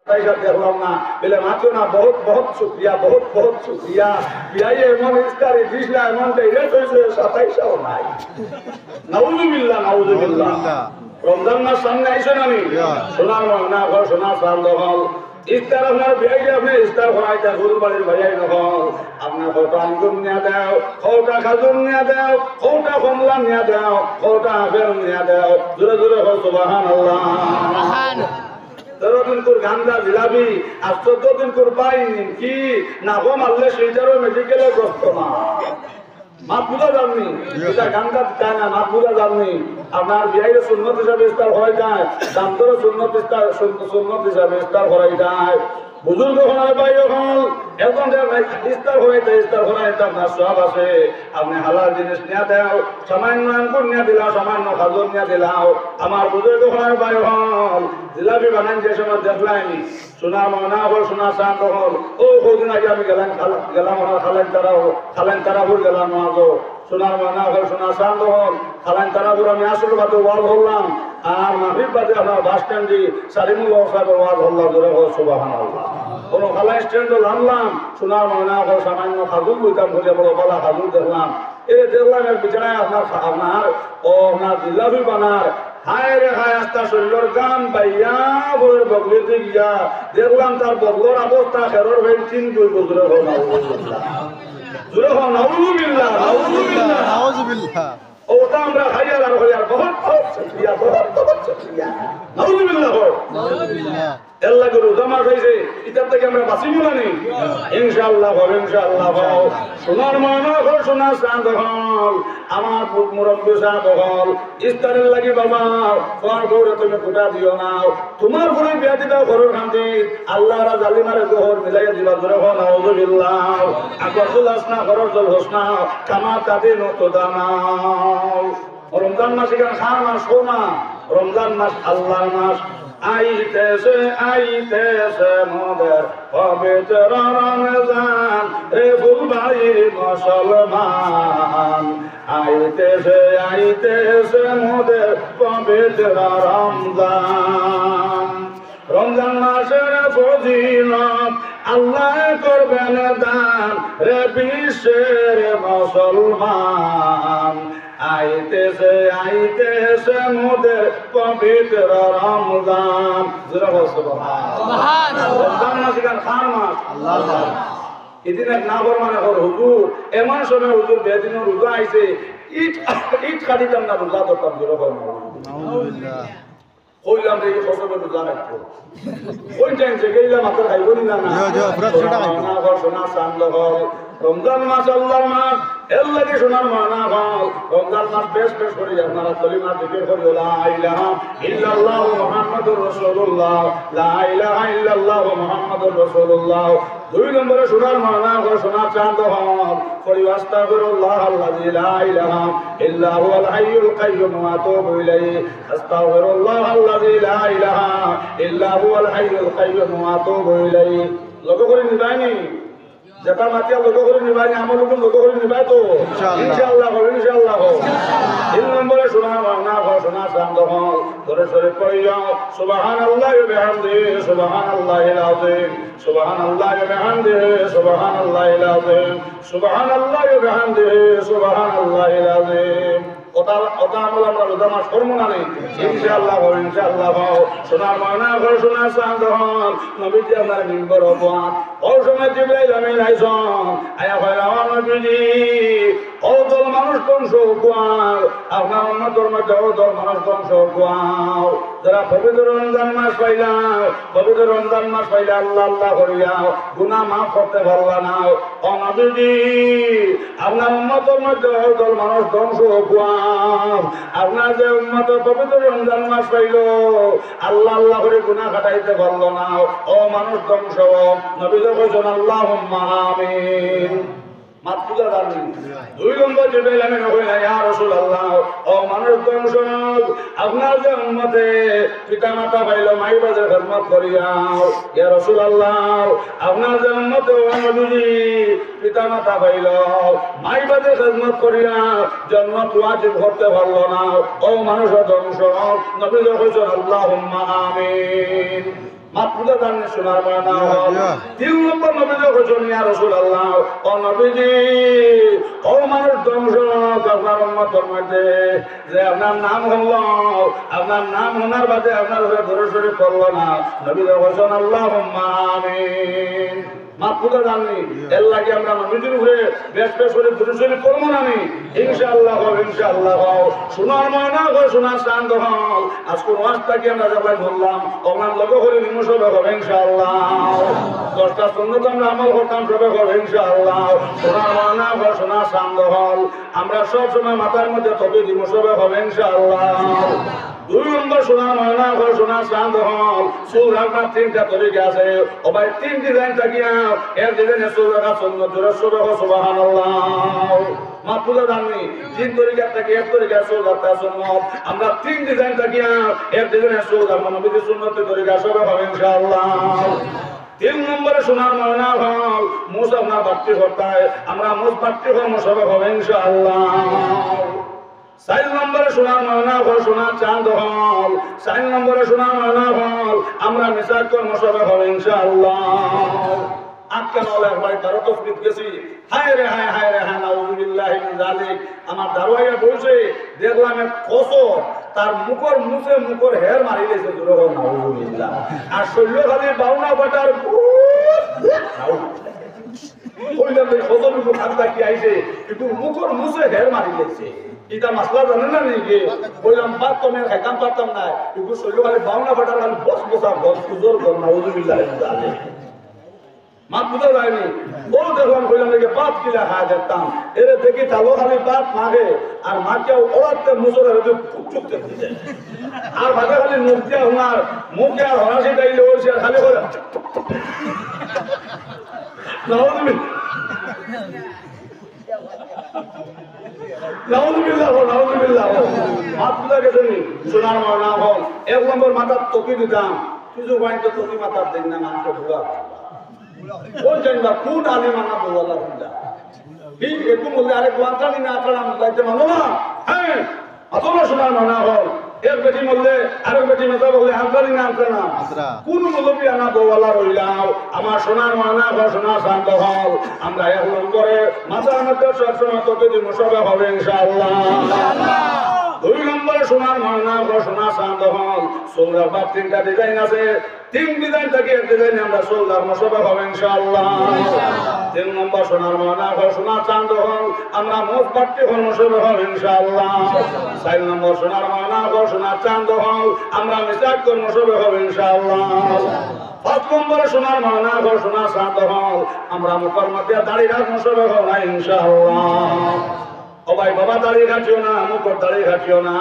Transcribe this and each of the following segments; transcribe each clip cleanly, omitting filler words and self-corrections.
দেখলাম না বলে মাত্র না বহুত বহুত শুক্রিয়া বহুত বহুত শুক্রিয়া বিয়াই এমন ইফতারি দিস না এমন রেট হয়েছে 27 নাই নাউজুবিল্লাহ নাউজুবিল্লাহ রমজান মাস সামনে আইসো না আমি সোনার মহনা ঘর সোনার প্রান্ত হল ইফতার আপনার বিয়াইকে আপনি ইফতার করাইতে গরু বাড়ির ভাইয়াই নহল আপনার কৌটা আঙ্গুর নিয়ে দাও কৌটা খাজুর নিয়ে দাও কৌটা কমলা নিয়ে দাও কৌটা আপেল নিয়ে দাও জোরে জোরে হল সুবহানাল্লাহ দিন করে গান্দা জিলাবি আর 14 দিন করে পাইনি কি না গো মারলে সেইটারও মেডিকেলে গ্রস্ত না মাপ বুঝা যাননি এটা গান্দা চায় না মাপ বুঝা যাননি আপনার বিয়ের সুন্নত হিসাবে ইফতার হয়ে যায় দামদরও সুন্নত হিসাবে ইফতার করাই যায় বুজুর্গ হওয়ার ভাই হল এখন ইফতার হইতে ইফতার করাইতে আপনার সব আছে আপনি হালাল জিনিস নিয়ে দাও সামান্য আঙ্গুর নিয়ে দিলাও সামান্য খাজুর নিয়ে দিলাও আমার বুজুর্গ হওয়ার ভাই হল জিলাপি বানান যে সময় দেখলাইনি সোনা মনা হল সোনা চাঁদ হল ও কদিন আগে আমি গেলাম আমার খালেন তারাপুর গেলাম মাঝো সোনার মনা হল সোনা চাঁদ হল খালেন তারাপুর আমি আসলে বাদে ওয়াল হলাম আর মাহফিল বাদে আপনার বাস স্ট্যান্ডে সারিমুল সাহেবের ওয়াল হল্লা ধরে হল সুবহানাল্লাহ কোনো খালা স্ট্যান্ডে নামলাম সোনার মনা হল সামান্য খাজুর বইতাম বলে বড় বলা খাজুর দেখলাম দেখলাম এক বিছানায় আপনার ও আপনার জিলাপি বানার হায় রে হায় আস্তা শরীরের গান বাইয়া বলের বগলিতে গিয়া দেখলাম তার বগলোর অবস্থা খেরোর হয়ে 3 বছর হল জুড়ে হল নাউজুবিল্লাহ নাউজুবিল্লাহ নাউজুবিল্লাহ ওটা আমরা খাইয়া আর হইয়া বহুত বহুত শুকরিয়া বহুত বহুত শুকরিয়া নাউজুবিল্লাহ নাউজুবিল্লাহ আল্লাহ গুরু জামা হইছে এটা থেকে আমরা বাঁচিব না নি ইনশাআল্লাহ সোনার ময়না ঘর সোনার চাঁদ হল আমার মুরব্বী সাহেব হল ইফতারের লাগি বাবা তোমার বউরে তুমি ফুটা দিও না তোমার ঘরে বিয়া দিবা ঘরের শান্তি আল্লাহরা জালিমারে গোহর মিলাইয়া দিবা ধরে হল নাউজুবিল্লাহ আকবুল হাসনা ঘরের জল হোসনা কামা কাদে নত দানা রমজান মাস এখানে খান মাস সোনা রমজান মাস আল্লাহর মাস আইতেছে আইতেছে মোদের পবিত্র রমজান রে ফুলবাড়ির মুসলমান আইতেছে আইতেছে মোদের পবিত্র রমজান রমজান মাসের ফজিলত আল্লাহ করবেন দান রে বিশ্বের মুসলমান আইতেছে আইতেছে মোদের পবিত্র রমজান রমজান মাস এখানে খান মাস আল্লাহ এদিন এক না মানে হুজুর এমন সময় হুজুর বেদিন রোজা আইছে ইট কাটিতাম না রোজা ধরতাম কইলাম রে ফসলের রোজা রাখবো ওই টাইম থেকে মাথার খাইব না সোনা চান্দ হল রমজান মাস আল্লাহর মাস এর লাগে সোনার মানা হল রমজান মাস বেশ বেশ করি আপনারা কলিমা জিকির করি লা ইলাহা ইল্লাল্লাহ মুহাম্মাদুর রাসূলুল্লাহ লা ইলাহা ইল্লাল্লাহ মুহাম্মাদুর রাসূলুল্লাহ 2 নম্বরে সোনার মানা হল সোনার চাঁদ হল করি আস্তাগফিরুল্লাহ আল্লাযী লা ইলাহা ইল্লা হুয়াল হাইয়ুল কাইয়্যুম ওয়া আতুবু ইলাইহি আস্তাগফিরুল্লাহ আল্লাযী লা ইলাহা ইল্লা হুয়াল হাইয়ুল কাইয়্যুম ওয়া আতুবু ইলাইহি লক্ষ্য করে নিবাইনি যেটা মাতিয়া লোক করে নিবাইনি আমার লোক করে নিবাই তো ইনশাআল্লাহ হবে ইনশাআল্লাহ হবে 3 নম্বরে সোনা মানা সোনা চাঁদ হল ধরে ধরে পড়ে যাও সুবহানাল্লাহি ওয়া বিহামদিহি সুবহানাল্লাহিল আযীম সুবহানাল্লাহি ওয়া বিহামদিহি সুবহানাল্লাহিল আযীম সুবহানাল্লাহি ওয়া বিহামদিহি সুবহানাল্লাহিল আযীম ওটা আমরা রোজা মাস করবো না ইনশাআল্লাহ ইনশাআল্লাহ সোনার ময়না ঘর সোনার চাঁদ হল নবীজি আপনার মিম্বর হবান ওই সময় জিবরাইল আমিন আইসন আয়া কইলা ও নবীজি ও দল মানুষ ধ্বংস কুয়াও আপনার উম্মতের মধ্যে ও দল মানুষ ধ্বংস কুয়াও যারা পবিত্র রমজান মাস পাইলা আল্লাহ আল্লাহ করিয়াও গুনাহ মাফ করতে পারলা না ও নবীজি আপনার উম্মতের মধ্যে ও দল মানুষ ধ্বংস কুয়াও আপনার যে উম্মত পবিত্র রমজান মাস পাইল আল্লাহ আল্লাহ করে গুনাহ কাটাইতে পারলো না ও মানুষ ধ্বংস নবীজি কইছেন আল্লাহুম্মা আমিন মাতৃকা জানি 2 নম্বর জিবরাইল আমিন কইলা ইয়া রাসূলুল্লাহ ও মানুষ ধ্বংস আপনার যে উম্মতে পিতামাতা পাইল মাই বাজে খিদমত করিয়াও ইয়া রাসূলুল্লাহ আপনার যে উম্মতে ও নবীজি পিতামাতা পাইল মাই বাজে খিদমত করিয়া জান্নাত ওয়াজিব করতে পারলো না ও মানুষ ধ্বংস নবীজি কইছেন আল্লাহুম্মা আমিন মাতৃকা জাননি শোনার ময়না হল 3 নম্বর নবীজি বলেন ইয়া রাসূলুল্লাহ ও নবীজি ও মানুষ ধ্বংস আপনার উম্মতের মধ্যে যে আপনার নাম হলো আপনার নাম শোনার বাদে আপনার ধরে সরে করলো না নবীজি বলেন আল্লাহুম্মা আমিন মাতৃকা জাননি এর লাগে আমরা নবীজির উপরে বেশ বেশ করে ধরে সরে করবো না ইনশাআল্লাহ ইনশাআল্লাহ শোনার ময়না হল শোনার শান্ত হল আজকে ওয়াজটাকে আমরা যাবাই বললাম ওনার লোক হলে নিমশ হবে ইনশাআল্লাহ 10টা সুন্নাত আমরা আমল করতাম সবে হবে ইনশাআল্লাহ শোনার ময়না হল শোনার শান্ত হল আমরা সব সময় মাথার মধ্যে তবে নিমশ হবে ইনশাআল্লাহ 2 নম্বর শোনার ময়না হল শোনার শান্ত হল সুর আপনার 3টা তরিকা আছে ও ভাই 3 ডিজাইন থাকিয়া এর ডিজাইনে সুর রাখা সুন্নাত জোরে সুরে সুবহানাল্লাহ মাতৃকা জাননি 3 তরিকা থেকে এক তরিকা সুর রাখা সুন্নাত আমরা 3 ডিজাইন থাকিয়া এর ডিজাইনে সুর রাখা নবীর সুন্নাতের তরিকা সবে হবে ইনশাআল্লাহ 3 নম্বরে শোনার ময়না হল মুসাফ না বাড়তি করতায় আমরা মুস বাড়তি কর্ম সবে হবে ইনশাআল্লাহ 4 নম্বরে শোনার ময়না হল শোনার চাঁদ হল 4 নম্বরে শোনার ময়না হল আমরা মিসাক কর্ম সবে হবে ইনশাআল্লাহ আজকাল একবার তারও তো ফিট গেছি হায় রে হায় নাউযুবিল্লাহি মিন যালিক আমার দারোয়াইয়া বলছে দেখলাম এক কসো তার মুখর হের মারি দিয়েছে জোরে নাউযুবিল্লাহ আর শৈল খালি বাউনা বাটার কইলাম এই কসো মুখ হাতটা কি আইছে কিন্তু মুখর হের মারি দিয়েছে এটা মাসলা জানেন না নাকি কইলাম বাদ তো আমি খাইতাম পারতাম না কিন্তু শৈল খালি বাউনা বাটার খালি বস জোর কর নাউযুবিল্লাহি মিন যালিক মাত বুঝা যায়নি বড় দেখলাম কইলাম নাকি বাদ কিলা খাওয়া যেতাম এরে দেখি তালো খালি বাদ মাগে আর মাকে ওড়াতে মুসরের চুপতে দিছে আর ভাগে খালি মুখ দিয়া হুনার মুখে আর হরাসি ডাইলে ওইছে আর খালি করে নাউযুবিল্লাহ মাত বুঝা গেছে নি শোনার ময়না হল 1 নম্বর মাথার টকি দিতাম কিছু বাইতে টকি মাথার দেন না মানুষ ভুলা কোন জানবা কোন আলিমানা বলা বন্ধা ঠিক একটু বললে আরে কোয়ান্টানি না আপনারা দাইতে মানো না হ্যাঁ অতটা শোনার মানা হল এক বেটি বললে আরেক বেটি মেতা বললে আনসারি না আনসানা কোন মৌলবী আনা বওয়ালা রইলাও আমার সোনার মানা বা সোনার শান্ত হল আমরা এক নম্বরে মাথার মধ্যে সবসময় তোকে দিব সবে হবে ইনশাআল্লাহ 2 নম্বরে সোনার ময়না বা সোনার শান্ত হল সোনার বাপ 3টা ডিজাইন আছে 3 ডিজাইন থেকে এক ডিজাইন আমরা সোনার মশবে হবে ইনশাআল্লাহ 3 নম্বর সোনার ময়না বা সোনার শান্ত হল আমরা মোট বাড়তি হল মশবে হবে ইনশাআল্লাহ 4 নম্বর সোনার ময়না বা সোনার চাঁদ হল আমরা মিসাক কর মশবে হবে ইনশাআল্লাহ 5 নম্বরে সোনার ময়না বা সোনার শান্ত হল আমরা মুখের মধ্যে দাড়ি রাখ মশবে হবে ইনশাআল্লাহ ও ভাই বাবা দাঁড়িয়ে ঘাটিও না মুখর দাঁড়িয়ে ঘাটিও না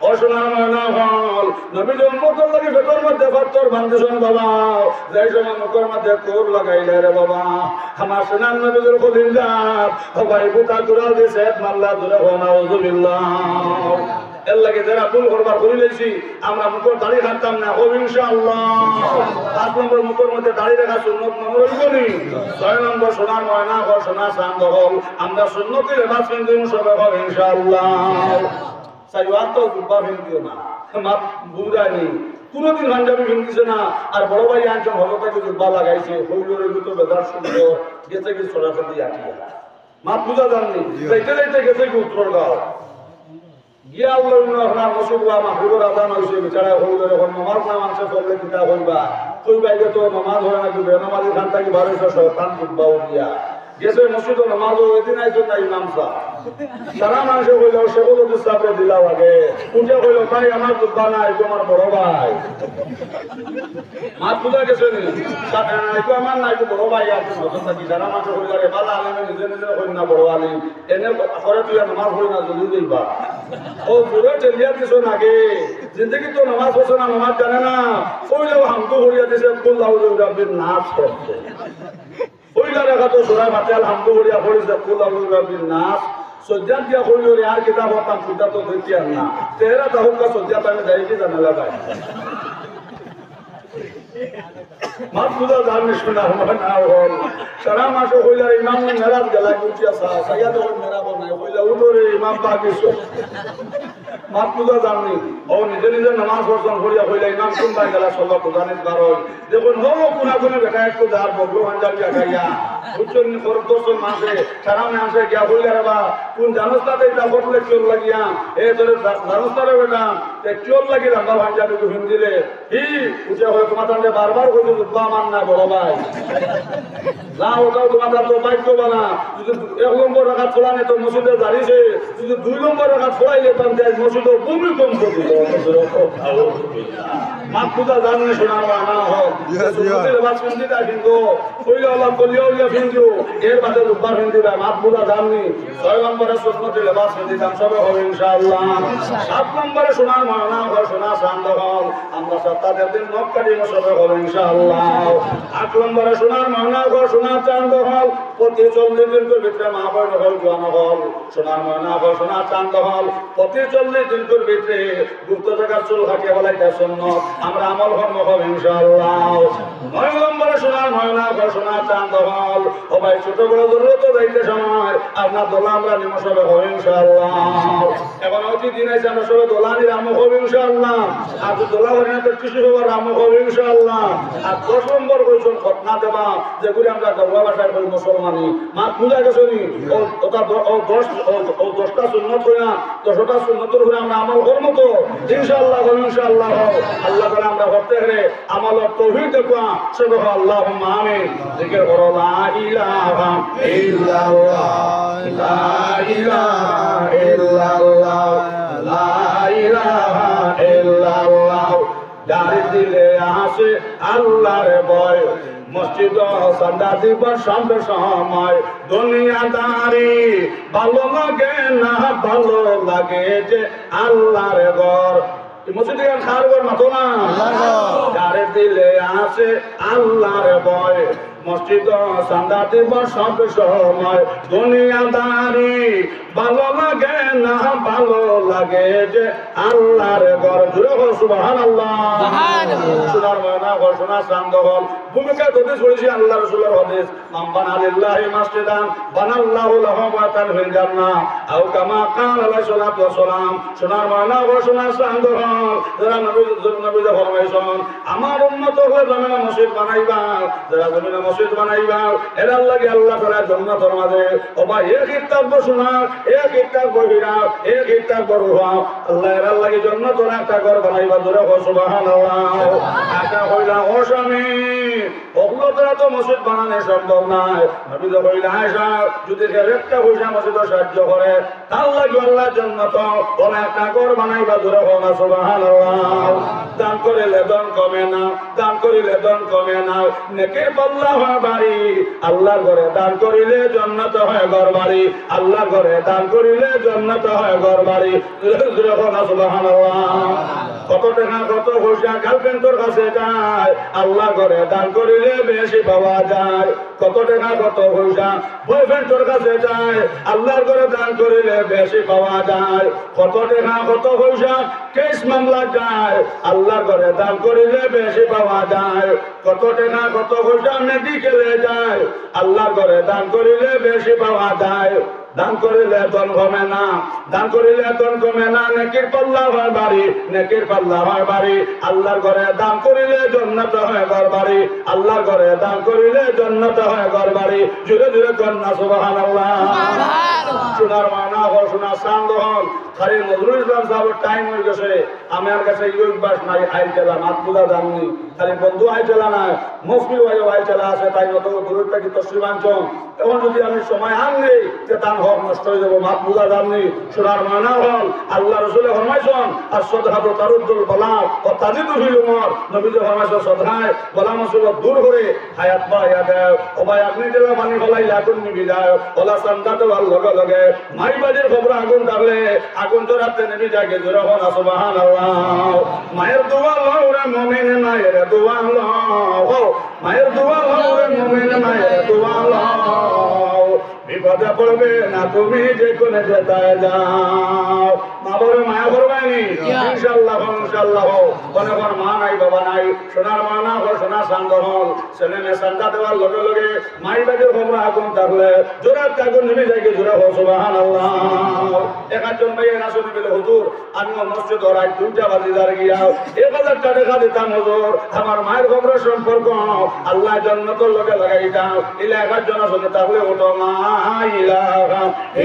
ও সোনার ময়না হল নবীর উম্মতের লাগি ভেতর মধ্যে পাথর বাঁধেছেন বাবা যাই সময় মুখের মধ্যে কোর লাগাইলে রে বাবা আমার সোনার নবীর খলিল জাত ও ভাই বুতা কুড়াল দিছে মাল্লা দূরে হো নাউযুবিল্লাহ এর লাগে যারা ভুল করবার করে লইছি আমরা মুখর দাঁড়িয়ে ঘাটতাম না ও ইনশাআল্লাহ 5 নম্বর মুখের মধ্যে দাঁড়িয়ে রাখা সুন্নত মনে রইবনি 6 নম্বর সোনার ময়না হল সোনার চাঁদ হল আমরা সুন্নতের লেবাস পিনতে সবে হবে ইনশাআল্লাহ সাইওয়াত তো জুব্বা পিনদিও না মাপ বুঝায়নি কোনদিন পাঞ্জাবি পিনদিছে না আর বড় ভাই আনছেন হলতাকে জুব্বা লাগাইছে হইলের ভিতর বেজার সুন্দর গেছে কি সরাসরি আটিয়া মাপ বুঝা জাননি যাইতে গেছে কি উত্তরগাঁও গিয়া আল্লাহ আপনার মসুদা মাহবুবর আদান হয়েছে বিচারা হইলের এখন নমাজ না মানুষে চললে কিতা হইবা কইবা আগে তো নমাজ হয় না কিন্তু বেনামাজি খান থাকি বারোশো শয়তান জুব্বাও দিয়া গেছে মসজিদ নামাজও এদিন আইতো না ইমাম সাহেব সারা মানুষে কইল সেগুলো তো সাপে দিলাও আগে উঠে কইল ভাই আমার জুব্বা নাই তোমার বড় ভাই মাত বুঝা গেছে নি তো আমার নাই তো বড় ভাই আছে নতুন থাকি সারা মানুষে কইল রে বালা আলেমে নিজে কই না বড় আলিম এনে করে তুই নামাজ পড়ি না জলদি দিবা ও জোরে চলিয়া দিছ নাগে জিন্দগি তো নামাজ পড়ছ না নামাজ জানে না কইলেও হামতো করিয়া দিছে কুল্লাহ রাব্বির নাস করতে ওইলা রেখা তো সুরায় ফাতে আলহামদুলিল্লাহ পড়িছে কুল আউযু বিরাব্বিন নাস সজ্জাত দিয়া কইলো রে আর কিতাব হতাম কিতা তো দেখিয়া না তেরা তাহুকা সজ্জাত আমি যাই কি জানালা ভাই মাসুদা জানি শোনা না হল সারা মাসে কইলা ইমাম মেরাজ গলা কুচিয়া সাইয়া তো মেরাব না কইলা উঠো রে ইমাম পাকিস মাত পূজা জানি ও নিজে নিজে নামাজ বর্জন করিয়া হইলে ইমাম কোনবাই গেলা সল্লা পূজানিত বারোই দেখুন হো কোনা কোনে বেটা একটু যার বগলো হাঞ্জাবিয়া খাইয়া উচ্চনি খরদোষণ মাসে সারামে আসে গিয়া হইলে রে বা কোন জানস্তাতে এটা বটলে চোর লাগিয়া এ তোরে জানস্তারে বেটা চোর লাগি রাম্বা হাঞ্জাবিকে হিন্দিলে হি উঠে হয়ে তোমার তান্ডে বারবার কইতে দুব্বা মান না বড় ভাই না ওটাও তোমার তো বাইক বানা যদি 1 নম্বর রাখা ফোলানে তো মসজিদে দাঁড়িয়েছে যদি 2 নম্বর রাখা ফোলাইলে তাম মসজিদে ভূমিকম্প দিল মাত পূজা জানলে শোনার না হোক বাসন্দিটা কিন্তু কইলে আল্লাহ কলিয়া কিন্তু এর বাদে দুব্বা হিন্দিটা মাত পূজা জাননি 6 নম্বরে সুন্নতি লেবাস দিতাম সবে হবে ইনশাআল্লাহ 7 নম্বরে শোনার মানা হয় শোনা শান্ত হল আমরা সপ্তাহের দিন নখ কাটিয়ে সবে হবে ইনশাআল্লাহ 8 নম্বরে শোনার মানা হয় শোনা চান্দ হল প্রতি 40 দিন করে ভিতরে মা বড় হল জোয়ান হল শোনার মানা হয় শোনা চান্দ হল প্রতি 40 দিন করে ভিতরে গুপ্ত জায়গা চুল হাঁটিয়ে বলাইতে সুন্নত আমরা আমল কর্ম হবে ইনশাআল্লাহ 9 নম্বরে শোনার মানা হয় শোনা চান্দ হল ও ভাই ছোট বড় জরুরত যাইতে সময় আপনার দোলা আমরা নিমো সবে হবে ইনশাআল্লাহ এখন অতি দিন আছে আমরা সবে দোলানি রাম হবে ইনশাআল্লাহ আর দোলা হরে না তো কিছু হবে রাম হবে ইনশাআল্লাহ আর 10 নম্বর কইছেন খতনা দেবা যে করে আমরা গর্বা ভাষায় কই মুসলমানি মাত বুঝা গেছনি ও 10টা সুন্নাত কই না 10টা সুন্নাতের উপরে আমরা আমল করব তো ইনশাআল্লাহ ইনশাআল্লাহ আল্লাহ করে আমরা করতে হলে আমল তৌহিদ দেখবা সবে আল্লাহুম্মা আমিন জিকির করো লা ইলাহা ইল্লাল্লাহ লা ইলাহা ইল্লাল্লাহ লা ইলাহা ইল্লাল্লাহ যার দিলে আসে আল্লাহর ভয় মসজিদ সান্দা দিবার সঙ্গে সময় দুনিয়াদারি ভালো লাগে না ভালো লাগে যে আল্লাহর ঘর মসজিদে খার ঘর মাতো না যার দিলে আসে আল্লাহর ভয় মসজিদ সান্দা দিবার সঙ্গে সময় দুনিয়াদারি ভালো লাগে না ভালো লাগে যে আল্লাহর ঘর জুড়ে হোক সুবহানাল্লাহ সুনার ময়না ঘোষণা শান্ত হল ভূমিকা যদি শুনেছি আল্লাহ রাসূলের হাদিস মাম্বানা লিল্লাহি মাসজিদান বানাল্লাহু লাহু বাইতান ফিল জান্নাহ আও কামা কাল আলাইহিস সালাতু ওয়াস সালাম সুনার ময়না ঘোষণা শান্ত হল যারা নবী ফরমাইছেন আমার উম্মত হয়ে জমিনে মসজিদ বানাইবা যারা জমিনে মসজিদ বানাইবা এর আল্লাহকে আল্লাহ তাআলা জান্নাতের মাঝে ও ভাই এক কিতাব শোনা এক কিতাব বহিরা এক কিতাব বড়ুয়া আল্লাহ এর আল্লাহকে জান্নাতের একটা ঘর বানাইবা জোরে সুবহানাল্লাহ আশা হইলা ও স্বামী অবলতরা তো মসজিদ বানানো সম্ভব নয় নবী তো কইলা আয়েশা যদি একটা পয়সা মসজিদে সাহায্য করে আল্লাহ আল্লাহ জান্নাত ওর একটা ঘর বানাইবা জোরে সুবহানাল্লাহ দান করিলে দান কমে না দান করিলে দান কমে না নেকের পাল্লা হয় বাড়ি আল্লাহর ঘরে দান করিলে জান্নাত হয় ঘর বাড়ি আল্লাহর ঘরে দান করিলে জান্নাত হয় ঘর বাড়ি জোরে সুবহানাল্লাহ কত টাকা কত পয়সা গার্লফ্রেন্ডের কাছে যায় আল্লাহ ঘরে দান করিলে বেশি পাওয়া যায় কত টাকা কত পয়সা বয়ফ্রেন্ডের কাছে যায় আল্লাহর ঘরে দান করিলে বেশি পাওয়া যায় কত টাকা কত পয়সা কেস মামলা যায় আল্লাহর ঘরে দান করিলে বেশি পাওয়া যায় কত টাকা কত পয়সা মেডিকেলে যায় আল্লাহর ঘরে দান করিলে বেশি পাওয়া যায় দান করিলে ধন কমে না দান করিলে ধন কমে না নেকির পাল্লা হয় বাড়ি নেকির পাল্লা হয় বাড়ি আল্লাহর ঘরে দান করিলে জান্নাত হয় ঘর বাড়ি আল্লাহর ঘরে দান করিলে জান্নাত হয় ঘর বাড়ি জুড়ে জুড়ে কন্যা সুবহানাল্লাহ সোনার মানা হল সোনার চান্দ হল খালি নজরুল ইসলাম সাহেবের টাইম হয়ে গেছে আমার কাছে ইউজ বাস নাই আইটেলা মাত বুঝা জাননি খালি বন্ধু আইটেলা নাই মুফতি ভাই আইটেলা আছে তাই মত দূরটা কি তসলিমাঞ্চন এখন যদি আমি সময় আন নেই যে তার হক নষ্ট হয়ে যাবো মাত বুঝা জাননি সোনার মানা হল আল্লাহ রসুলের ফরমাইছেন আর সদহা তো তারুদ্দুল বলা ও তাজিদু ফিল উমর নবীজি ফরমাইছেন সদহায় বলা মুসিবত দূর করে হায়াত বা দেয় ও ভাই আপনি তেলা পানি ফলাই আগুন নিবি যায় ওলা সান্দাতে ভাল লগে লগে মাই বাজির খবর আগুন থাকলে আগুন তো রাতে নেবি যায় জোরে হন সুবহানাল্লাহ মায়ের দোয়া লও রে মুমিন মায়ের দোয়া লও মায়ের দোয়া লও রে মুমিন মায়ের দোয়া লও বিপদে পড়বে না তুমি যে কোনে যেতে যাও মা বলে মায়া করবাইনি ইনশাআল্লাহ ইনশাআল্লাহ কোন মা নাই বাবা নাই সোনার মা না হল সোনার সান্দ হল ছেলে মেয়ে সান্দা দেওয়ার লগে লগে মাই বাজের খবর আগুন থাকলে জোরার আগুন নেমে যায় জোরা হল সুবহানাল্লাহ একজন ভাই এরা শুনে বলে হুজুর আমি মসজিদ রাত 2টা বাজে দাঁড় গিয়া 1000 টাকা দিতাম হুজুর আমার মায়ের খবর সম্পর্ক আল্লাহ জান্নাতের লগে লাগাই দাও এলাকার জন্য শুনে তাহলে ওটো লা ইলাহা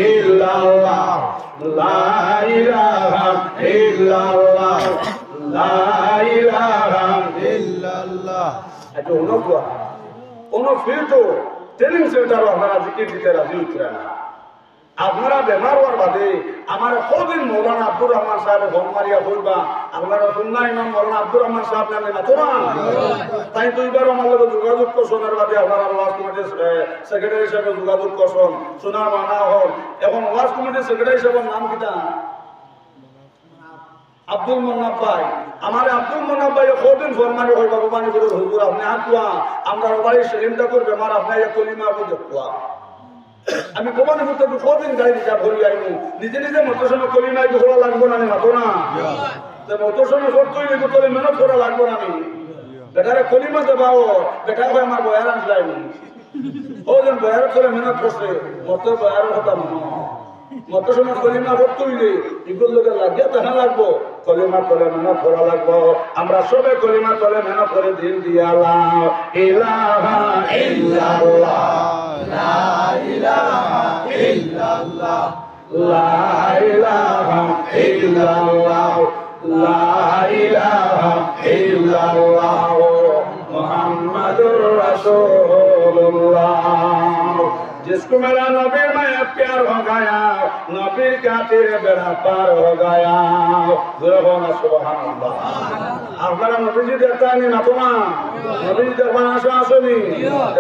ইল্লাল্লাহ লা ইলাহা ইল্লাল্লাহ লা ইলাহা ইল্লাল্লাহ এত কোন ফিল্টো ট্রেনিং সেন্টারও আপনারা জিকির দিতে রাজি হচ্ছে না আপনারা বেমার হওয়ার বাদে আমার কদিন মৌলানা আব্দুর রহমান সাহেব ফোন মারিয়া বলবা আপনারা সুন্না ইমাম মৌলানা আব্দুর রহমান সাহেব নামে না তো না তাই তো এবার আমার লোক যোগাযোগ করছেন বাদে আপনারা ওয়াজ কমিটির সেক্রেটারি হিসাবে যোগাযোগ করছেন শোনার মানা হল এখন ওয়াজ কমিটির সেক্রেটারি হিসাবের নাম কিটা আব্দুল মোন্নাফ ভাই আমার আব্দুল মোন্নাফ ভাই কদিন ফোন মারি হল বাবু মানে করে হুজুর আপনি হাতুয়া আমরা বাড়ি সেলিমটা করবে আমার আপনার কলিমা আপনি দেখুয়া আমি কমানের মধ্যে কদিন গাড়ি রিজার্ভ করি আইনি নিজে নিজে মতো সময় কলিমা ঘোরা লাগবো না আমি মাতো না মতো সময় করতেই লাগবো তোলে মেহনত করা লাগবো না আমি বেটারে কলিমা দেবাও বেটা ভাই আমার বয়ার আনলাইনি ও যেন বয়ার করে মেহনত করছে মতো বয়ার কথা মনে মতো সময় কলিমা করতেই রে এগুলোর লোকে লাগিয়ে দেখা লাগবো কলিমা করে মেহনত করা লাগবো আমরা সবে কলিমা করে মেহনত করে দিন দিয়ালাম ইলাহা ইল্লাল্লাহ লা ইলাহা ইল্লাল্লাহ লা ইলাহা ইল্লাল্লাহ লা ইলাহা ইল্লাল্লাহ মুহাম্মাদুর রাসূলুল্লাহ जिसको मेरा नबी में प्यार हो गया नबी का तेरे बेड़ा पार हो गया सुबहानाल्लाह আপনারা নবীজি দেখতানি না তো না নবীজি দেখবার আশা আসেনি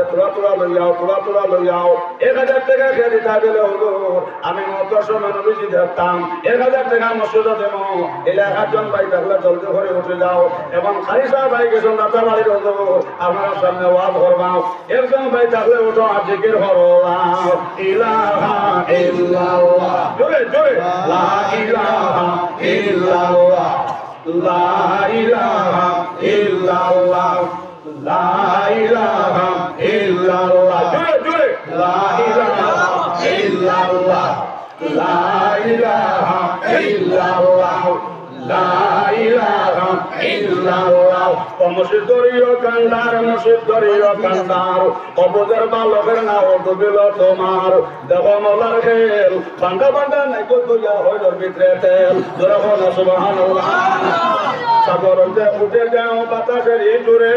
তোরা লই যাও 1000 টাকা খেয়ে দিতে গেলে হুজুর আমি মতো সময় নবীজি দেখতাম 1000 টাকা মসজিদে দেব এলাকার জন ভাই থাকলে জলদি করে উঠে যাও এবং খালি সাহেব ভাই গেছেন রাতা বাড়ির হুজুর আপনার সামনে ওয়াজ করবাও একজন ভাই থাকলে উঠো আর জিকির করো ইলাহা ইল্লাল্লাহ জোরে জোরে লা ইলাহা ইল্লাল্লাহ লা ইলাহা ইল্লাল্লাহ লা ইলাহা ইল্লাল্লাহ জোরে জোরে লা ইলাহা ইল্লাল্লাহ লা ইলাহা ইল্লাল্লাহ লা ইলাহা ইল্লাল্লাহ মুর্শিদ দরিও কান্দার অবদের বালকের নাও ডুবিল তোমার দেব মলার খেল বান্ডা বান্ডা নাই কত ইয়া হইল ভিতরে তেল জোরে বলো সুবহানাল্লাহ সাগরতে উঠে যাও বাতাসের জুড়ে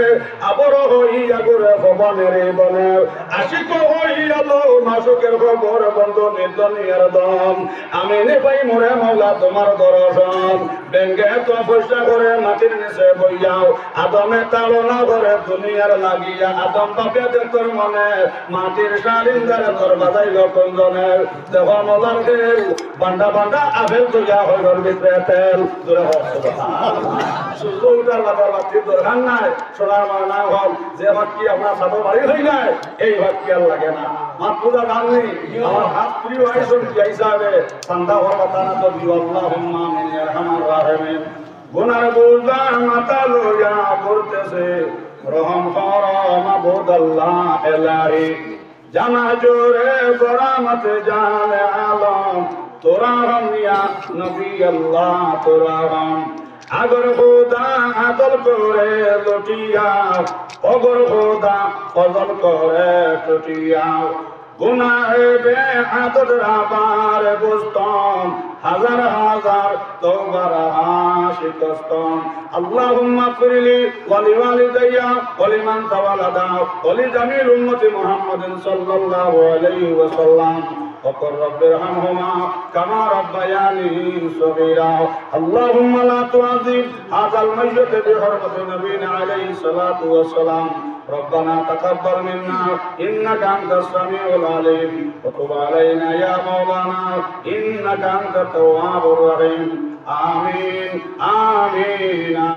আবর হইয়া ঘুরে ভবনের বনে আশিক হইয়া লো মাসুকের খবর বন্ধ নির্দনিয়ার দম আমি নে পাই মোরে মৌলা তোমার দর্শন ব্যাঙ্গে তো পয়সা করে মাটির নিচে বইয়াও আদমে তাড়না করে দুনিয়ার লাগিয়া আদম বাপে তোর মনে মাটির সারিন্দারে তোর বাজাইল কঞ্জনের দেহ মলার খেল বান্ডা বান্ডা আভেল তুইয়া হইল ভিতরে তেল জোরে সূর্য উঠার বাজার বাতির দরকার নাই সোনার মানা হল যে বাকি আপনার সাথে বাড়ি হই নাই এই বাকি আর লাগে না মাতপুরা জাননি আমার হাত প্রিয় আইসন কি হিসাবে সন্ধ্যা হওয়ার কথা না তো দিও আল্লাহুম্মা আমিন ইয়া আরহামার রাহিমিন গুনার বোঝা মাথা লইয়া করতেছে রহম কর মাবুদ আল্লাহ এলাহি জানা জোরে গরামত জানে আলম তোরা হম ইয়া নবী আল্লাহ তোরা হম আগর খোদা আদল করে লুটিয়া অগর খোদা ফজল করে টুটিয়া গুনাহে বে আদত রাবার বুস্তম হাজার হাজার তওবার আশিকস্তম আল্লাহুম্মা ফিরলি ওয়ালি ওয়ালিদাইয়া ওয়ালিমান তাওয়ালাদা ওয়ালি জামিল উম্মতি মুহাম্মাদিন সাল্লাল্লাহু আলাইহি ওয়াসাল্লাম وقل رب ارحمهما كما ربياني صغيرا اللهم لا تعذب هذا الميت بحرمة نبينا عليه الصلاة والسلام ربنا تقبل منا إنك أنت السميع العليم وتب علينا يا مولانا إنك أنت التواب الرحيم آمين آمين